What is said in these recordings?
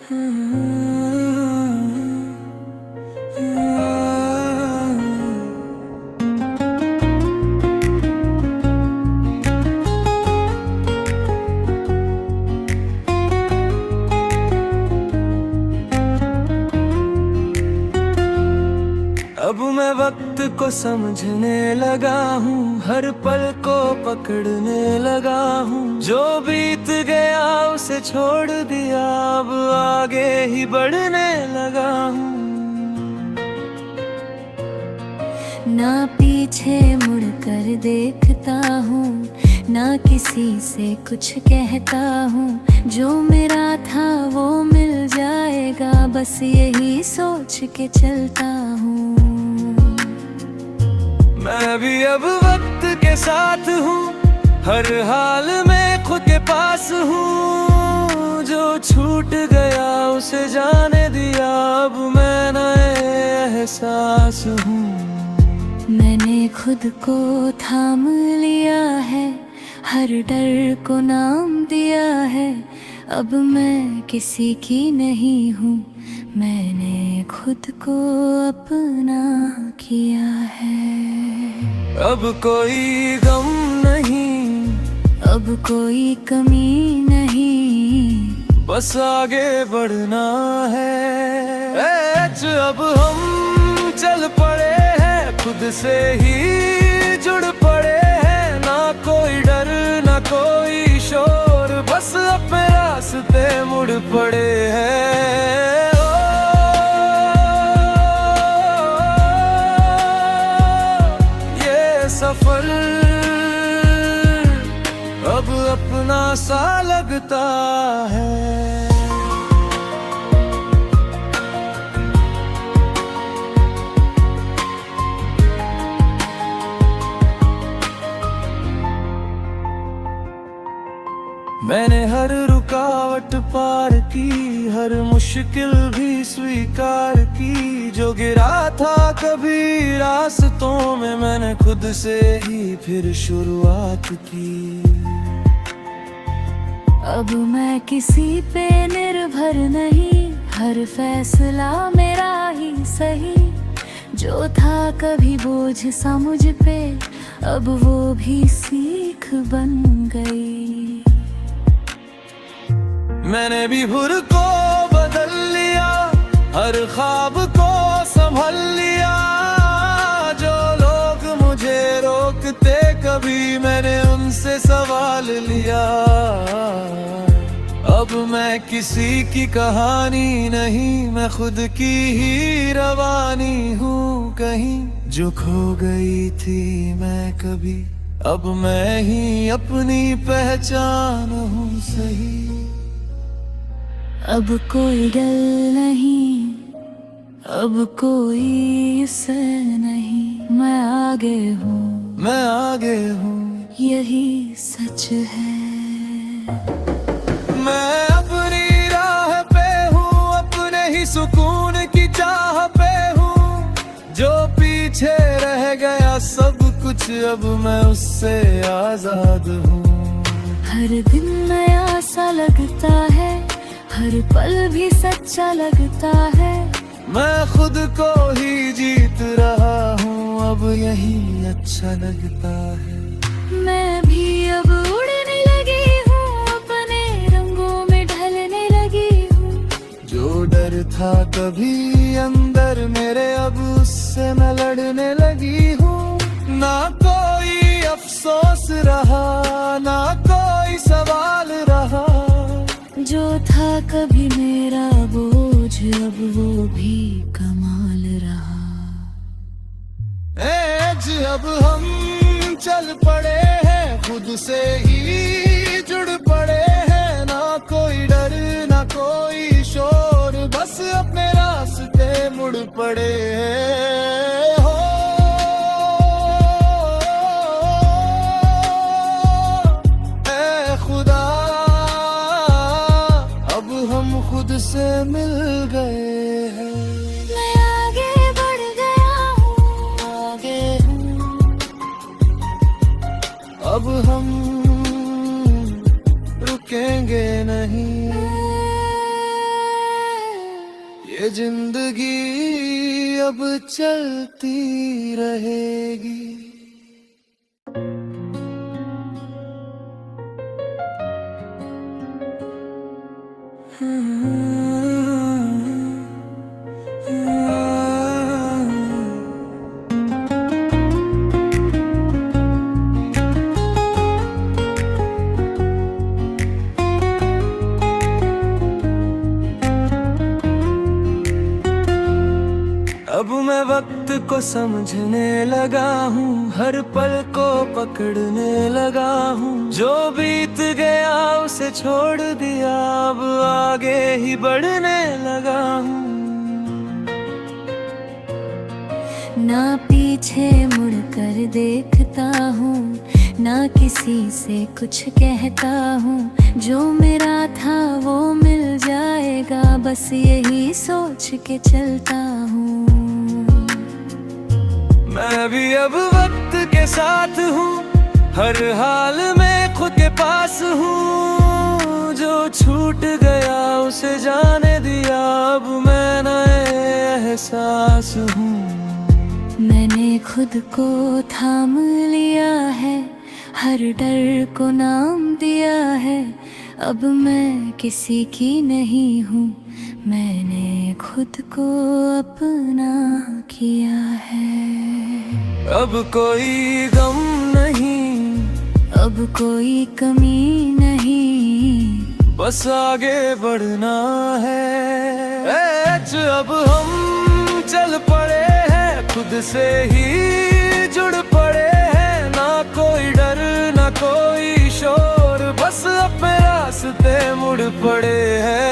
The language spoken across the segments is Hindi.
अब मैं वक्त को समझने लगा हूँ, हर पल को पकड़ने लगा हूँ। जो बीत गया उसे छोड़ दिया, अब आगे ही बढ़ने लगा हूँ। ना पीछे मुड़कर देखता हूँ, ना किसी से कुछ कहता हूँ। जो मेरा था वो मिल जाएगा, बस यही सोच के चलता हूँ। मैं भी अब वक्त के साथ हूँ, हर हाल में खुद के पास हूँ। जो छूट गया उसे जाने दिया, अब मैं नए एहसास हूँ। मैंने खुद को थाम लिया है, हर डर को नाम दिया है। अब मैं किसी की नहीं हूँ, मैंने खुद को अपना किया है। अब कोई गम नहीं, अब कोई कमी नहीं, बस आगे बढ़ना है। अब हम चल पड़े हैं, खुद से ही जुड़ पड़े हैं। ना कोई डर ना कोई शोर, बस अपने रास्ते मुड़ पड़े हैं। ये सफर अब अपना सा लगता है। मैंने हर रुकावट पार की, हर मुश्किल भी स्वीकार की। जो गिरा था कभी रास्तों में, मैंने खुद से ही फिर शुरुआत की। अब मैं किसी पे निर्भर नहीं, हर फैसला मेरा ही सही। जो था कभी बोझ सा मुझ पे, अब वो भी सीख बन गई। मैंने भी भूल को बदल लिया, हर ख्वाब को संभल लिया। जो लोग मुझे रोकते कभी, मैंने उनसे सवाल लिया। अब मैं किसी की कहानी नहीं, मैं खुद की ही रवानी हूँ कहीं। जो खो गई थी मैं कभी, अब मैं ही अपनी पहचान हूँ सही। अब कोई डर नहीं, अब कोई इससे नहीं। मैं आगे हूँ, मैं आगे हूँ, यही सच है। मैं अपनी राह पे हूँ, अपने ही सुकून की चाह पे हूँ। जो पीछे रह गया सब कुछ, अब मैं उससे आजाद हूँ। हर दिन नया सा लगता है, हर पल भी सच्चा लगता है। मैं खुद को ही जीत रहा हूँ, अब यही अच्छा लगता है। मैं भी अब उड़ने लगी हूँ, अपने रंगों में ढलने लगी हूँ। जो डर था कभी अंदर मेरे, अब उससे मैं लड़ने लगी हूँ। ना कोई अफसोस रहा, ना कोई सवाल रहा। जो था कभी मेरा बोझ, अब वो भी कमाल रहा। अब हम चल पड़े हैं, खुद से ही जुड़ पड़े हैं। ना कोई डर ना कोई शोर, बस अपने रास्ते मुड़ पड़े हैं। हो ऐ खुदा, अब हम खुद से मिल गए हैं। मैं आगे बढ़ गया हूँ, आगे हूँ। अब हम रुकेंगे नहीं। ये जिंदगी अब चलती रहेगी। अब मैं वक्त को समझने लगा हूँ, हर पल को पकड़ने लगा हूँ। जो बीत गया उसे छोड़ दिया, अब आगे ही बढ़ने लगा हूँ। ना पीछे मुड़ कर देखता हूँ, ना किसी से कुछ कहता हूँ। जो मेरा था वो मिल जाएगा, बस यही सोच के चलता हूँ। मैं भी अब वक्त के साथ हूँ, हर हाल में खुद के पास हूँ। जो छूट गया उसे जाने दिया, अब मैं नए एहसास हूँ। मैंने खुद को थाम लिया है, हर डर को नाम दिया है। अब मैं किसी की नहीं हूँ, मैंने खुद को अपना किया है। अब कोई गम नहीं, अब कोई कमी नहीं, बस आगे बढ़ना है। अब हम चल पड़े हैं, खुद से ही जुड़ पड़े हैं। ना कोई डर ना कोई शोर, बस अपने रास्ते मुड़ पड़े हैं।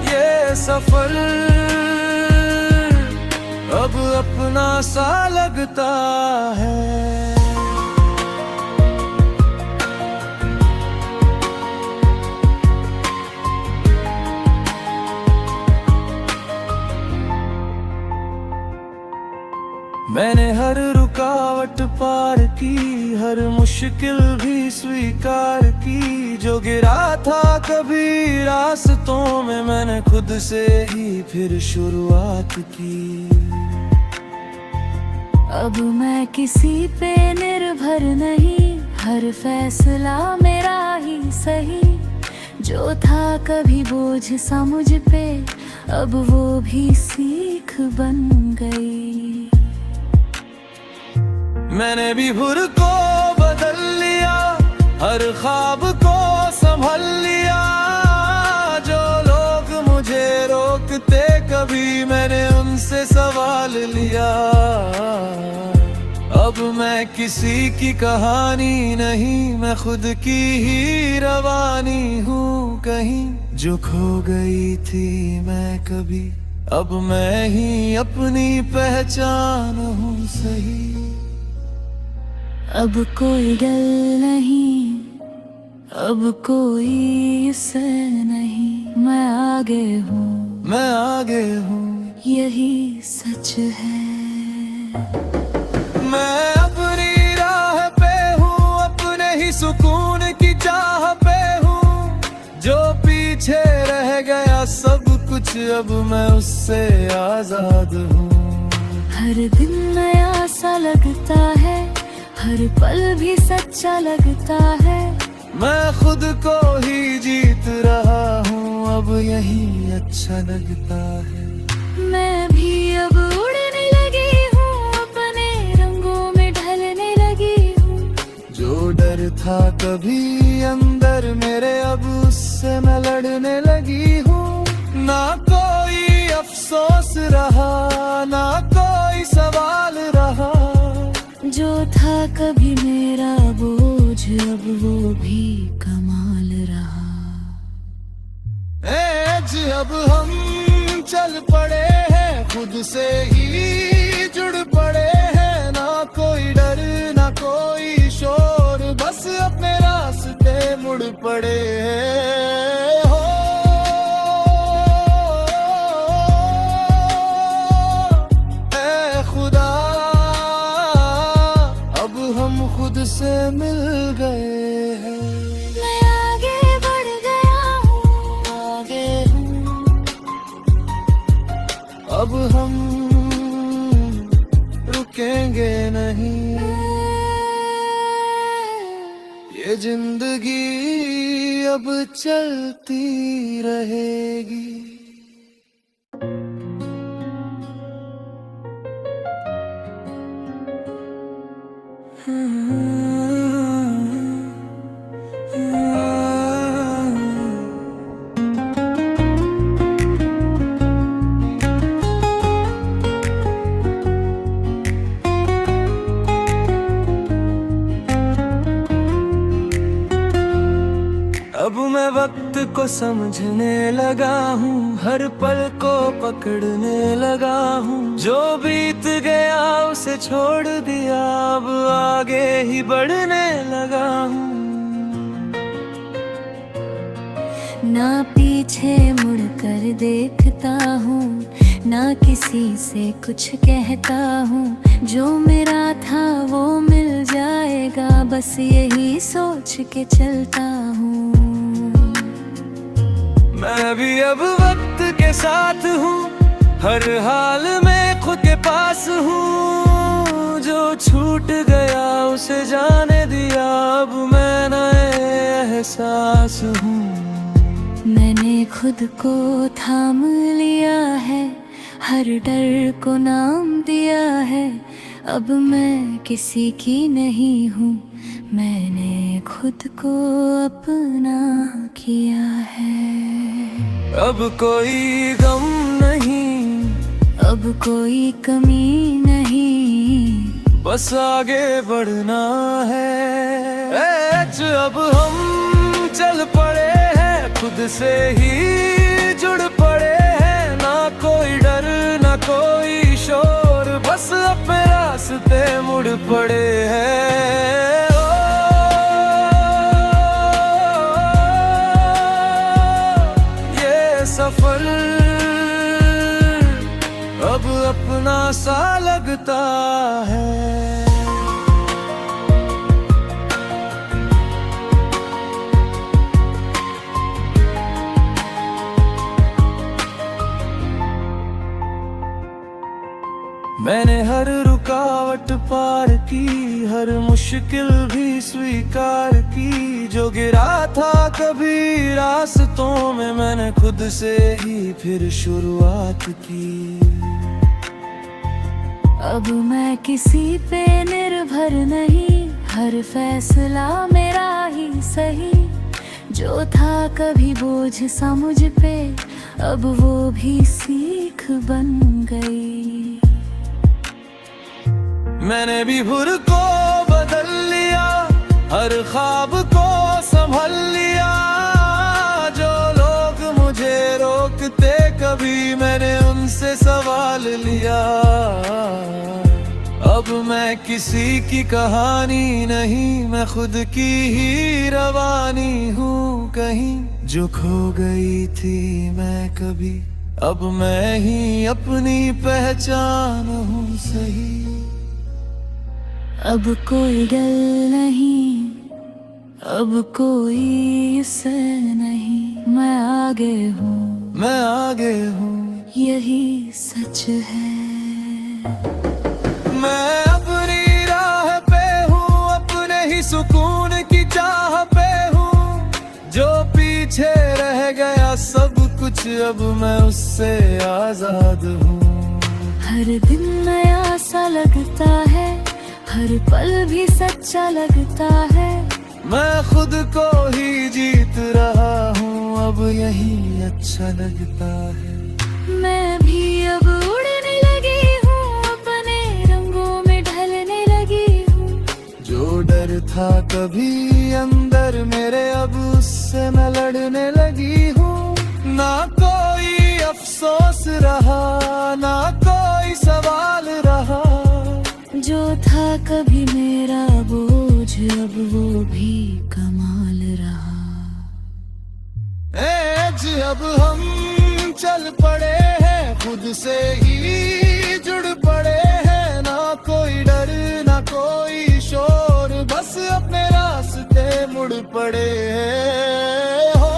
ये सफर अब अपना सा लगता है। मैंने हर रुकावट पार की, हर मुश्किल भी स्वीकार की। जो गिरा था कभी रास्तों में, मैंने खुद से ही फिर शुरुआत की। अब मैं किसी पे निर्भर नहीं, हर फैसला मेरा ही सही। जो था कभी बोझ सा मुझ पे, अब वो भी सीख बन गई। मैंने भी भूल को बदल लिया, हर ख्वाब को संभल लिया। जो लोग मुझे रोकते कभी, मैंने उनसे सवाल लिया। अब मैं किसी की कहानी नहीं, मैं खुद की ही रवानी हूँ कहीं। जो खो गई थी मैं कभी, अब मैं ही अपनी पहचान हूँ सही। अब कोई डर नहीं, अब कोई इससे नहीं। मैं आगे हूँ, मैं आगे हूँ, यही सच है। मैं अपनी राह पे हूँ, अपने ही सुकून की चाह पे हूँ। जो पीछे रह गया सब कुछ, अब मैं उससे आजाद हूँ। हर दिन नया सा लगता है, हर पल भी सच्चा लगता है। मैं खुद को ही जीत रहा हूँ, अब यही अच्छा लगता है। मैं भी अब उड़ने लगी हूँ, अपने रंगों में ढलने लगी हूँ। जो डर था कभी अंदर मेरे, अब उससे मैं लड़ने लगी हूँ। ना कोई अफसोस रहा, ना कोई सवाल रहा। जो था कभी मेरा बोझ, अब वो भी कमाल रहा। अब हम चल पड़े हैं, खुद से ही जुड़ पड़े हैं। ना कोई डर ना कोई शोर, बस अपने रास्ते मुड़ पड़े हैं। हो ऐ खुदा, अब हम खुद से मिल गए हैं। रुकेंगे नहीं। ये जिंदगी अब चलती रहेगी। अब मैं वक्त को समझने लगा हूँ, हर पल को पकड़ने लगा हूँ। जो बीत गया उसे छोड़ दिया, अब आगे ही बढ़ने लगा हूँ। ना पीछे मुड़ कर देखता हूँ, ना किसी से कुछ कहता हूँ। जो मेरा था वो मिल जाएगा, बस यही सोच के चलता हूँ। मैं भी अब वक्त के साथ हूँ, हर हाल में खुद के पास हूँ। जो छूट गया उसे जाने दिया, अब मैं नए एहसास हूँ। मैंने खुद को थाम लिया है, हर डर को नाम दिया है। अब मैं किसी की नहीं हूँ, मैंने खुद को अपना किया है। अब कोई गम नहीं, अब कोई कमी नहीं, बस आगे बढ़ना है। अब हम चल पड़े हैं, खुद से ही जुड़ पड़े हैं। ना कोई डर ना कोई शोर, बस अपने रास्ते मुड़ पड़े हैं। ये सफर अब अपना सा लगता है। मैंने हर रुकावट पार की, हर मुश्किल भी स्वीकार की। जो गिरा था कभी रास्तों में, मैंने खुद से ही फिर शुरुआत की। अब मैं किसी पे निर्भर नहीं, हर फैसला मेरा ही सही। जो था कभी बोझ सा मुझ पे, अब वो भी सीख बन गई। मैंने भी भूल को बदल लिया, हर ख्वाब को संभल लिया। जो लोग मुझे रोकते कभी, मैंने उनसे सवाल लिया। अब मैं किसी की कहानी नहीं, मैं खुद की ही रवानी हूँ कहीं। जो खो गई थी मैं कभी, अब मैं ही अपनी पहचान हूँ सही। अब कोई डर नहीं, अब कोई इससे नहीं। मैं आगे हूँ, मैं आगे हूँ, यही सच है। मैं अपनी राह पे हूँ, अपने ही सुकून की चाह पे हूँ। जो पीछे रह गया सब कुछ, अब मैं उससे आजाद हूँ। हर दिन नया सा लगता है, हर पल भी सच्चा लगता है। मैं खुद को ही जीत रहा हूँ, अब यही अच्छा लगता है। मैं भी अब उड़ने लगी हूँ, अपने रंगों में ढलने लगी हूँ। जो डर था कभी अंदर मेरे, अब उससे मैं लड़ने लगी हूँ। ना कोई अफसोस रहा, ना कोई सवाल रहा। जो था कभी मेरा बोझ, अब वो भी कमाल रहा। अब हम चल पड़े हैं, खुद से ही जुड़ पड़े हैं। ना कोई डर ना कोई शोर, बस अपने रास्ते मुड़ पड़े हैं। हो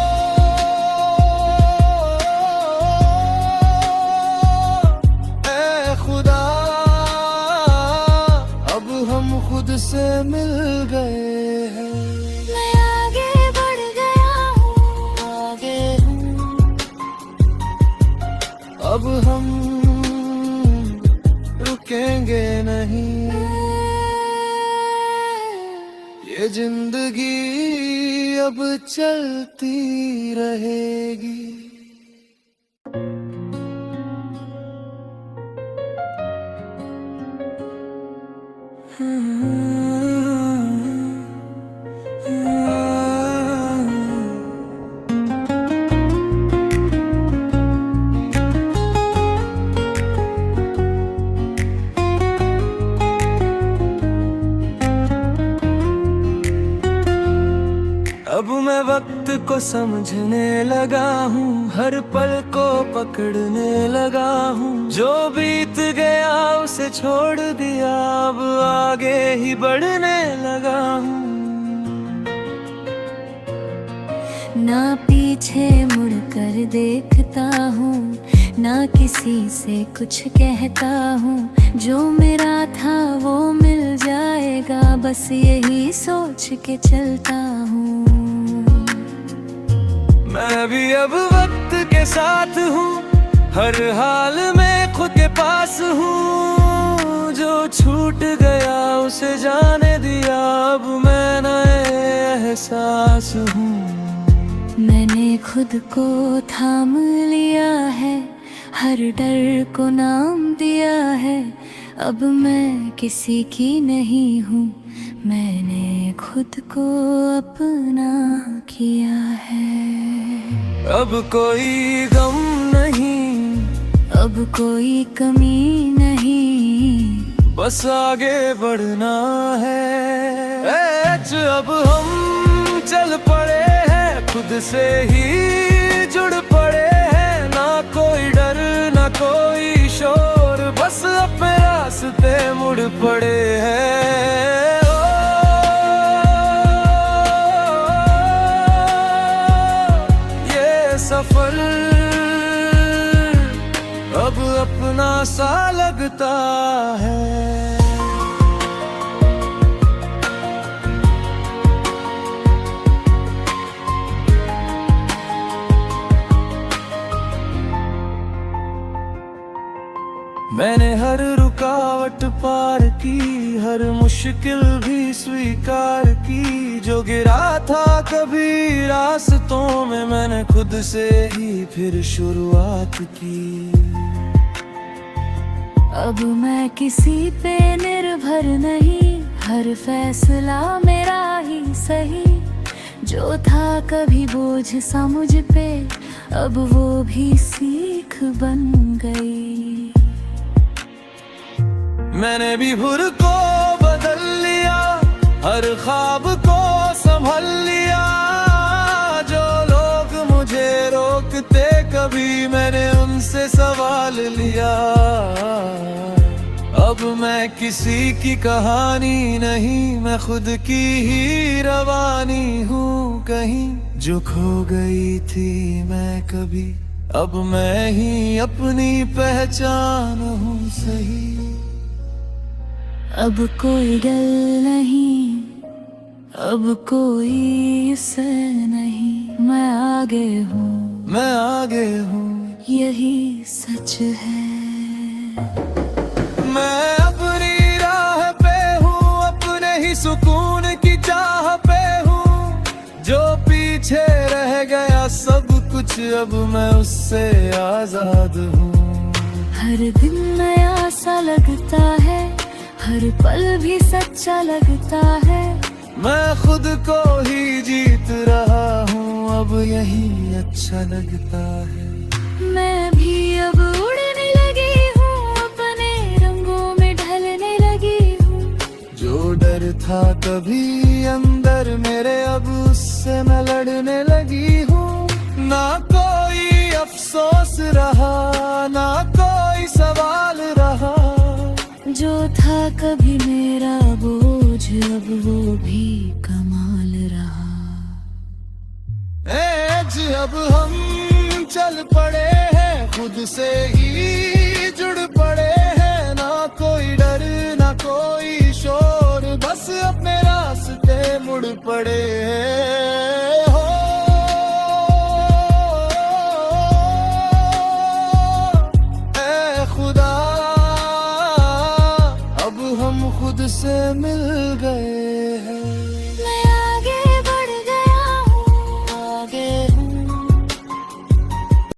ए खुदा, खुद से मिल गए हैं। मैं आगे बढ़ गया हूँ, आगे हूँ। अब हम रुकेंगे नहीं, ये जिंदगी अब चलती रहेगी। अब मैं वक्त को समझने लगा हूँ, हर पल को पकड़ने लगा हूँ। जो बीत गया उसे छोड़ दिया, अब आगे ही बढ़ने लगा हूँ। ना पीछे मुड़कर देखता हूँ, ना किसी से कुछ कहता हूँ। जो मेरा था वो मिल जाएगा, बस यही सोच के चलता हूँ। मैं भी अब वक्त के साथ हूँ, हर हाल में खुद के पास हूँ। जो छूट गया उसे जाने दिया, अब मैं नए एहसास हूँ। मैंने खुद को थाम लिया है, हर डर को नाम दिया है। अब मैं किसी की नहीं हूँ, मैंने खुद को अपना किया है। अब कोई गम नहीं, अब कोई कमी नहीं, बस आगे बढ़ना है। अब हम चल पड़े हैं, खुद से ही जुड़ पड़े हैं। ना कोई डर ना कोई शोर, बस अपने रास्ते मुड़ पड़े हैं। ये सफर अब अपना सा लगता है। मैंने हर रुकावट पार की, हर मुश्किल भी स्वीकार की। जो गिरा था कभी रास्तों में, मैंने खुद से ही फिर शुरुआत की। अब मैं किसी पे निर्भर नहीं, हर फैसला मेरा ही सही। जो था कभी बोझ सा मुझ पे, अब वो भी सीख बन गई। मैंने भी भूल को बदल लिया, हर ख्वाब को संभल लिया। जो लोग मुझे रोकते कभी, मैंने उनसे सवाल लिया। अब मैं किसी की कहानी नहीं, मैं खुद की ही रवानी हूँ कहीं। जो खो गई थी मैं कभी, अब मैं ही अपनी पहचान हूँ सही। अब कोई डर नहीं, अब कोई इससे नहीं। मैं आगे हूँ, मैं आगे हूँ, यही सच है। मैं अपनी राह पे हूँ, अपने ही सुकून की चाह पे हूँ। जो पीछे रह गया सब कुछ, अब मैं उससे आजाद हूँ। हर दिन नया सा लगता है, हर पल भी सच्चा लगता है। मैं खुद को ही जीत रहा हूँ, अब यही अच्छा लगता है। मैं भी अब उड़ने लगी हूँ, अपने रंगों में ढलने लगी हूँ। जो डर था कभी अंदर मेरे, अब उससे मैं लड़ने लगी हूँ। ना कोई अफसोस रहा, ना कोई सवाल रहा। जो था कभी मेरा बोझ, अब वो भी कमाल रहा। अब हम चल पड़े हैं, खुद से ही जुड़ पड़े हैं। ना कोई डर ना कोई शोर, बस अपने रास्ते मुड़ पड़े हैं हो। ऐ खुदा अब हम खुद से मिल गए।